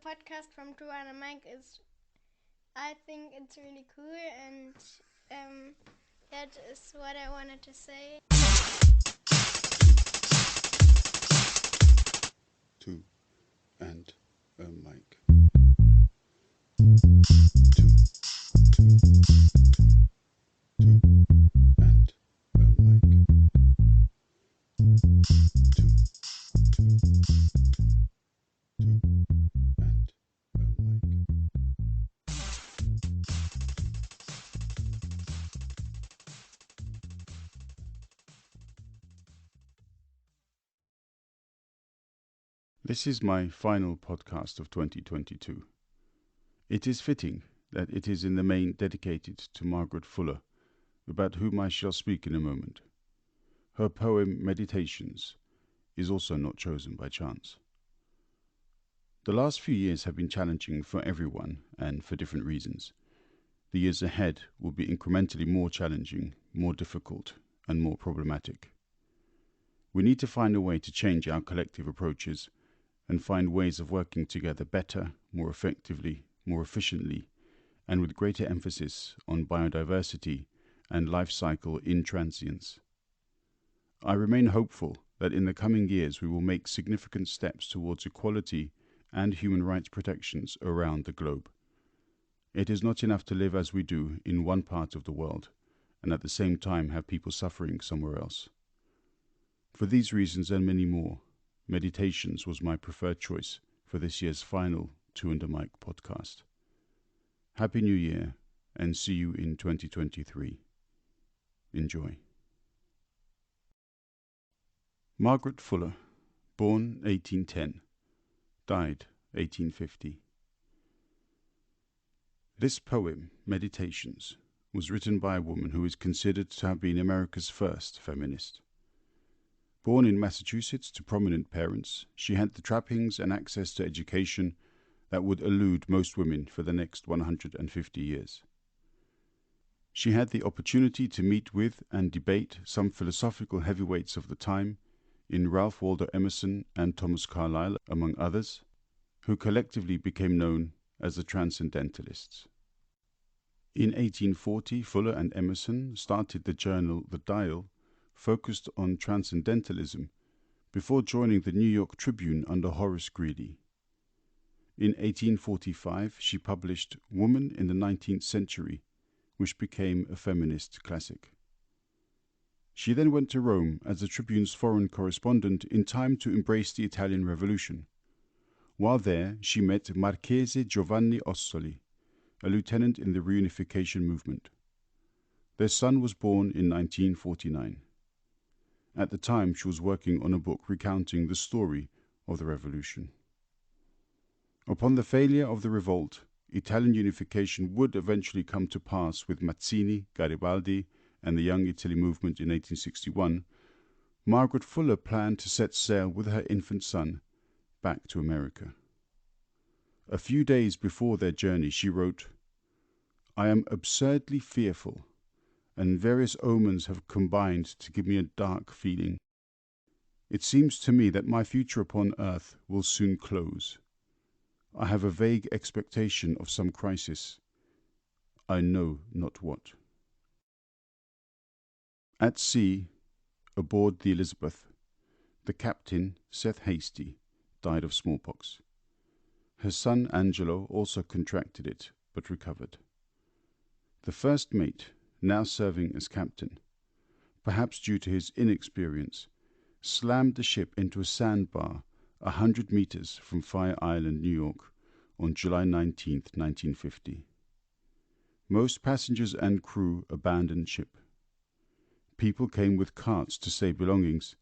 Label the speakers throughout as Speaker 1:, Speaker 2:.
Speaker 1: podcast from Drew and Mike is, I think it's really cool, and that is what I wanted to say.
Speaker 2: Two and a mic. This is my final podcast of 2022. It is fitting that it is in the main dedicated to Margaret Fuller, about whom I shall speak in a moment. Her poem Meditations is also not chosen by chance. The last few years have been challenging for everyone and for different reasons. The years ahead will be incrementally more challenging, more difficult, and more problematic. We need to find a way to change our collective approaches and find ways of working together better, more effectively, more efficiently, and with greater emphasis on biodiversity and life cycle intransience. I remain hopeful that in the coming years we will make significant steps towards equality and human rights protections around the globe. It is not enough to live as we do in one part of the world and at the same time have people suffering somewhere else. For these reasons and many more, Meditations was my preferred choice for this year's final Two and a Mic podcast. Happy New Year, and see you in 2023. Enjoy. Margaret Fuller, born 1810, died 1850. This poem, Meditations, was written by a woman who is considered to have been America's first feminist. Born in Massachusetts to prominent parents, she had the trappings and access to education that would elude most women for the next 150 years. She had the opportunity to meet with and debate some philosophical heavyweights of the time in Ralph Waldo Emerson and Thomas Carlyle, among others, who collectively became known as the Transcendentalists. In 1840, Fuller and Emerson started the journal The Dial, focused on transcendentalism, before joining the New York Tribune under Horace Greeley. In 1845, she published Woman in the 19th Century, which became a feminist classic. She then went to Rome as the Tribune's foreign correspondent in time to embrace the Italian Revolution. While there, she met Marchese Giovanni Ossoli, a lieutenant in the reunification movement. Their son was born in 1949. At the time, she was working on a book recounting the story of the revolution. Upon the failure of the revolt, Italian unification would eventually come to pass with Mazzini, Garibaldi, and the Young Italy movement in 1861. Margaret Fuller planned to set sail with her infant son back to America. A few days before their journey, she wrote, "I am absurdly fearful, and various omens have combined to give me a dark feeling. It seems to me that my future upon earth will soon close. I have a vague expectation of some crisis. I know not what." At sea, aboard the Elizabeth, the captain, Seth Hasty, died of smallpox. Her son Angelo also contracted it, but recovered. The first mate, now serving as captain, perhaps due to his inexperience, slammed the ship into a sandbar 100 meters from Fire Island, New York, on July 19, 1950. Most passengers and crew abandoned ship. People came with carts to save belongings,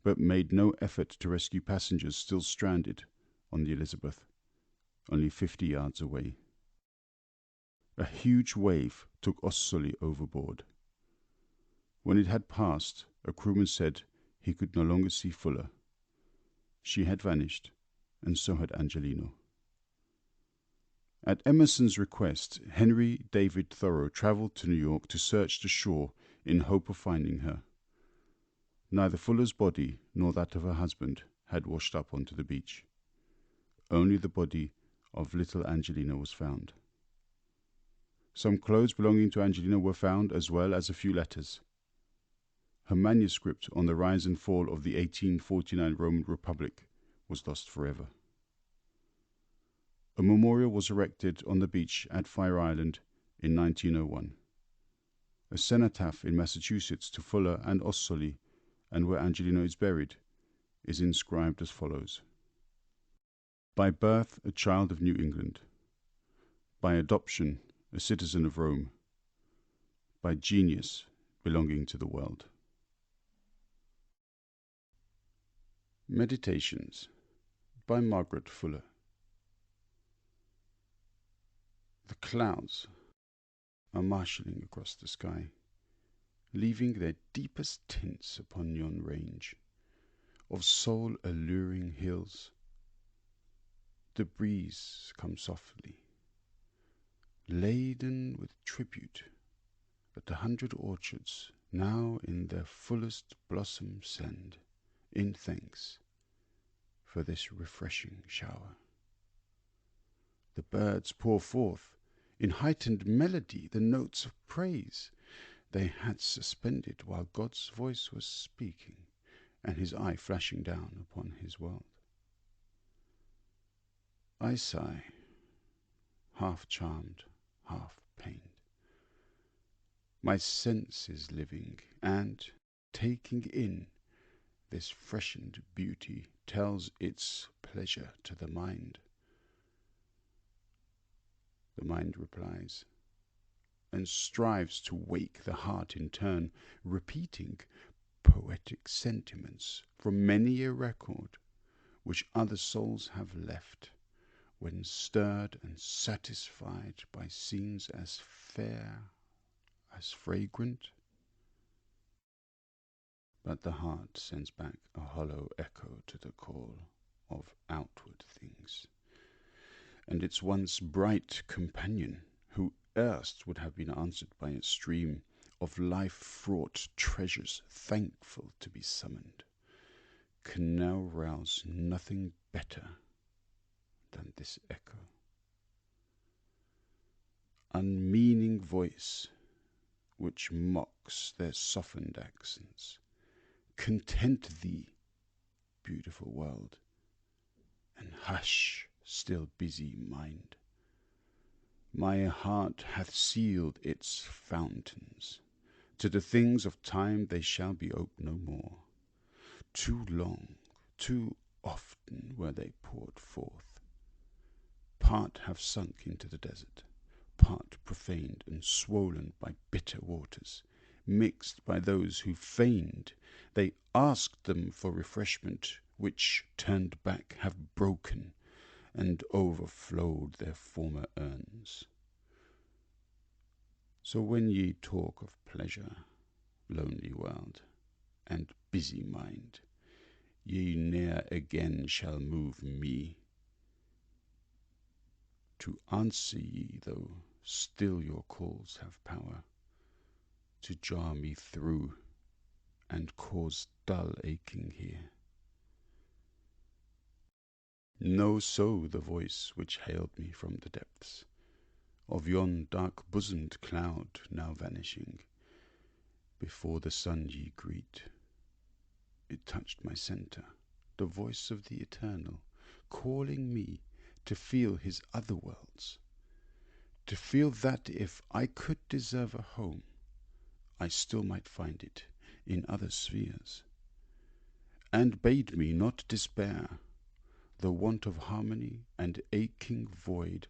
Speaker 2: but made no effort to rescue passengers still stranded on the Elizabeth, only 50 yards away. A huge wave took Ossoli overboard. When it had passed, a crewman said he could no longer see Fuller. She had vanished, and so had Angelino. At Emerson's request, Henry David Thoreau traveled to New York to search the shore in hope of finding her. Neither Fuller's body nor that of her husband had washed up onto the beach. Only the body of little Angelina was found. Some clothes belonging to Angelina were found, as well as a few letters. Her manuscript on the rise and fall of the 1849 Roman Republic was lost forever. A memorial was erected on the beach at Fire Island in 1901. A cenotaph in Massachusetts to Fuller and Ossoli, and where Angelina is buried, is inscribed as follows: by birth a child of New England, by adoption a citizen of Rome, by genius belonging to the world. Meditations by Margaret Fuller. The clouds are marshalling across the sky, leaving their deepest tints upon yon range of soul-alluring hills. The breeze comes softly, laden with tribute that 100 orchards now in their fullest blossom send, in thanks for this refreshing shower. The birds pour forth in heightened melody the notes of praise they had suspended while God's voice was speaking and his eye flashing down upon his world. I sigh, half charmed, half pained. My sense is living, and, taking in this freshened beauty, tells its pleasure to the mind. The mind replies, and strives to wake the heart in turn, repeating poetic sentiments from many a record which other souls have left, when stirred and satisfied by scenes as fair, as fragrant. But the heart sends back a hollow echo to the call of outward things, and its once bright companion, who erst would have been answered by a stream of life-fraught treasures thankful to be summoned, can now rouse nothing better than this echo. Unmeaning voice, which mocks their softened accents, content thee, beautiful world, and hush, still busy mind. My heart hath sealed its fountains. To the things of time they shall be oped no more. Too long, too often were they poured forth. Part have sunk into the desert, part profaned and swollen by bitter waters, mixed by those who feigned they asked them for refreshment, which, turned back, have broken and overflowed their former urns. So when ye talk of pleasure, lonely world, and busy mind, ye ne'er again shall move me. To answer ye, though still your calls have power, to jar me through, and cause dull aching here. Know so the voice which hailed me from the depths of yon dark-bosomed cloud now vanishing. Before the sun ye greet, it touched my centre, the voice of the Eternal, calling me to feel his other worlds, to feel that if I could deserve a home, I still might find it in other spheres, and bade me not despair. The want of harmony and aching void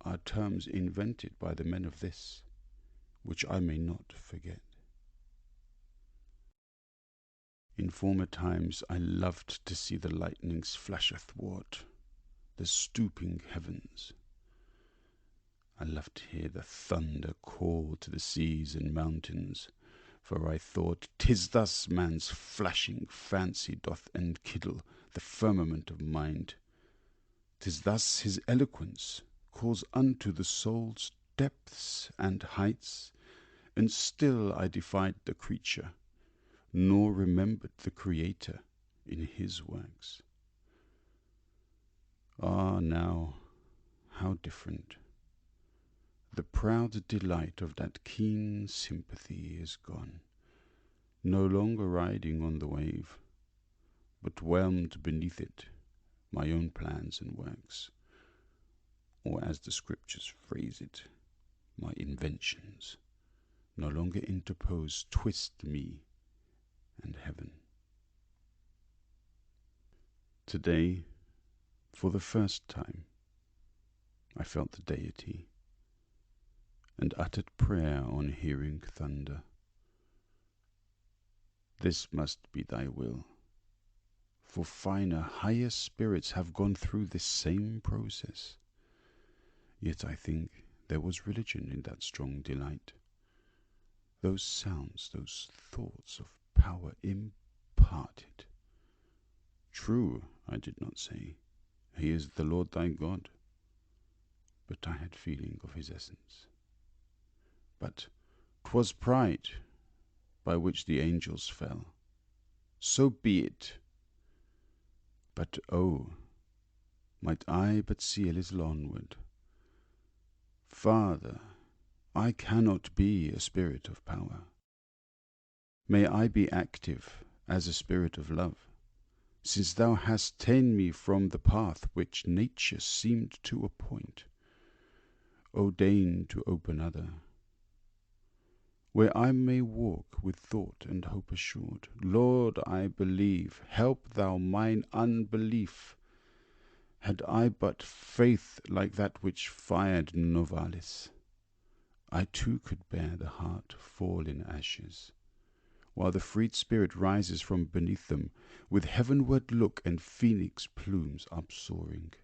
Speaker 2: are terms invented by the men of this, which I may not forget. In former times I loved to see the lightnings flash athwart the stooping heavens. I loved to hear the thunder call to the seas and mountains, for I thought 'tis thus man's flashing fancy doth enkindle the firmament of mind. 'Tis thus his eloquence calls unto the soul's depths and heights, and still I defied the creature, nor remembered the Creator in his works. Ah, now, how different. The proud delight of that keen sympathy is gone, no longer riding on the wave, but whelmed beneath it, my own plans and works, or as the scriptures phrase it, my inventions, no longer interpose twist me and heaven. Today, for the first time, I felt the deity, and uttered prayer on hearing thunder. This must be thy will, for finer, higher spirits have gone through this same process. Yet I think there was religion in that strong delight. Those sounds, those thoughts of power imparted. True, I did not say, he is the Lord thy God, but I had feeling of his essence. But 'twas pride by which the angels fell. So be it. But oh, might I but see a little onward. Father, I cannot be a spirit of power. May I be active as a spirit of love, since thou hast ta'en me from the path which nature seemed to appoint. O deign to open other, where I may walk with thought and hope assured. Lord, I believe, help thou mine unbelief. Had I but faith like that which fired Novalis, I too could bear the heart fall in ashes, while the freed spirit rises from beneath them, with heavenward look and phoenix plumes upsoaring.